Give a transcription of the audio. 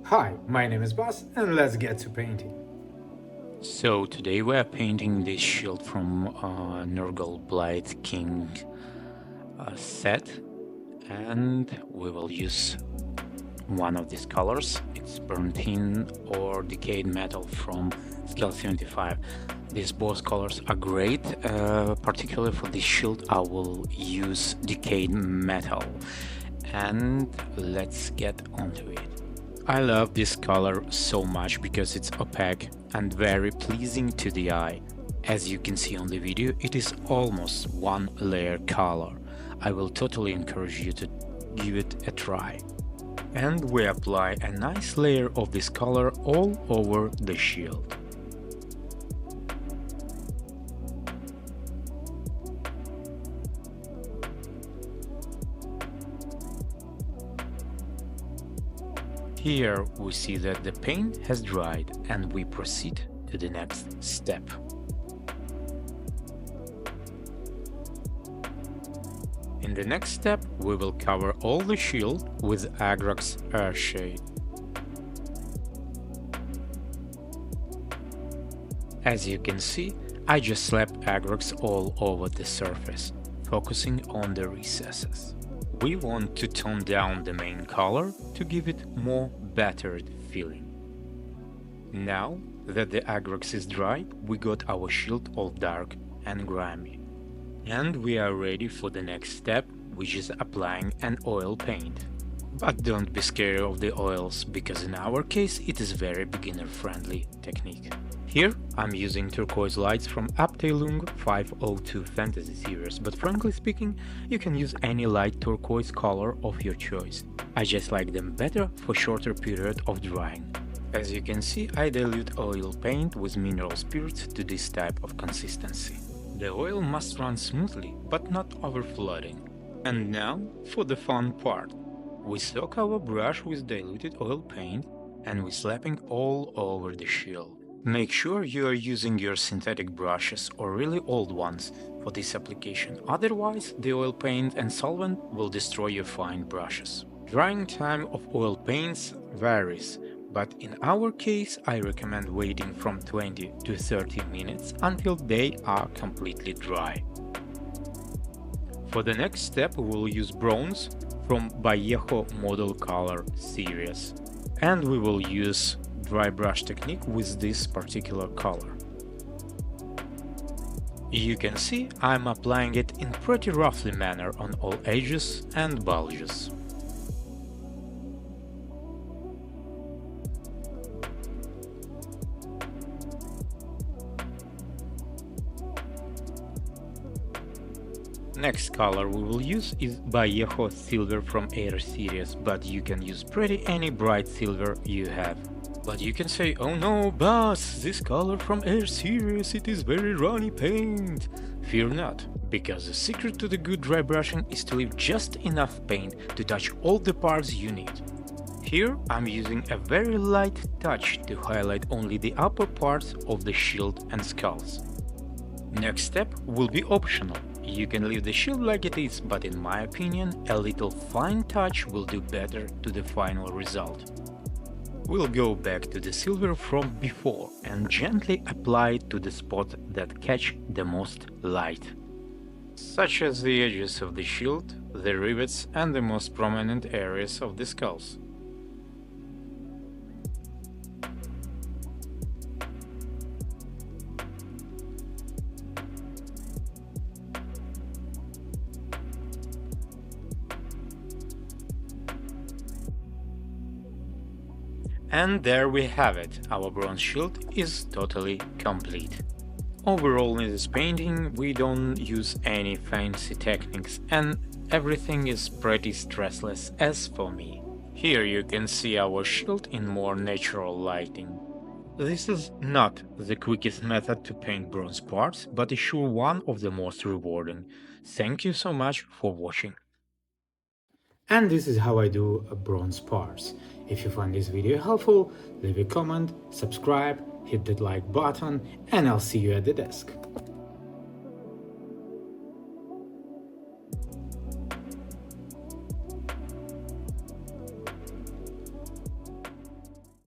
Hi, my name is Bas and let's get to painting. So today we are painting this shield from Nurgle Blight King set, and we will use one of these colors. It's burnt in or decayed metal from scale 75. These both colors are great, particularly for this shield I will use decayed metal. And let's get onto it. I love this color so much because it's opaque and very pleasing to the eye. As you can see on the video, it is almost one layer color. I will totally encourage you to give it a try. And we apply a nice layer of this color all over the shield. Here we see that the paint has dried and we proceed to the next step. In the next step, we will cover all the shield with Agrax Earthshade. As you can see, I just slapped Agrax all over the surface, focusing on the recesses. We want to tone down the main color to give it more battered feeling. Now that the Agrax is dry, we got our shield all dark and grimy. And we are ready for the next step, which is applying an oil paint. But don't be scared of the oils, because in our case it is very beginner-friendly technique. Here I'm using turquoise lights from Abteilung 502 Fantasy series, but frankly speaking, you can use any light turquoise color of your choice. I just like them better for shorter period of drying. As you can see, I dilute oil paint with mineral spirits to this type of consistency. The oil must run smoothly, but not overflooding. And now for the fun part. We soak our brush with diluted oil paint and we're slapping all over the shield. Make sure you are using your synthetic brushes or really old ones for this application, otherwise the oil paint and solvent will destroy your fine brushes. Drying time of oil paints varies, but in our case I recommend waiting from 20 to 30 minutes until they are completely dry. For the next step we will use bronze from Vallejo Model Color series, and we will use dry brush technique with this particular color. You can see I'm applying it in pretty roughly manner on all edges and bulges. Next color we will use is Vallejo Silver from Air series, but you can use pretty any bright silver you have. But you can say, oh no, Bas, this color from Air series, it is very runny paint. Fear not, because the secret to the good dry brushing is to leave just enough paint to touch all the parts you need. Here I'm using a very light touch to highlight only the upper parts of the shield and skulls. Next step will be optional. You can leave the shield like it is, but in my opinion, a little fine touch will do better to the final result. We'll go back to the silver from before and gently apply it to the spots that catch the most light, such as the edges of the shield, the rivets and the most prominent areas of the skulls. And there we have it, our bronze shield is totally complete. Overall in this painting we don't use any fancy techniques and everything is pretty stressless as for me. Here you can see our shield in more natural lighting. This is not the quickest method to paint bronze parts, but is sure one of the most rewarding. Thank you so much for watching. And this is how I do bronze parts. If you find this video helpful, leave a comment, subscribe, hit that like button, and I'll see you at the desk.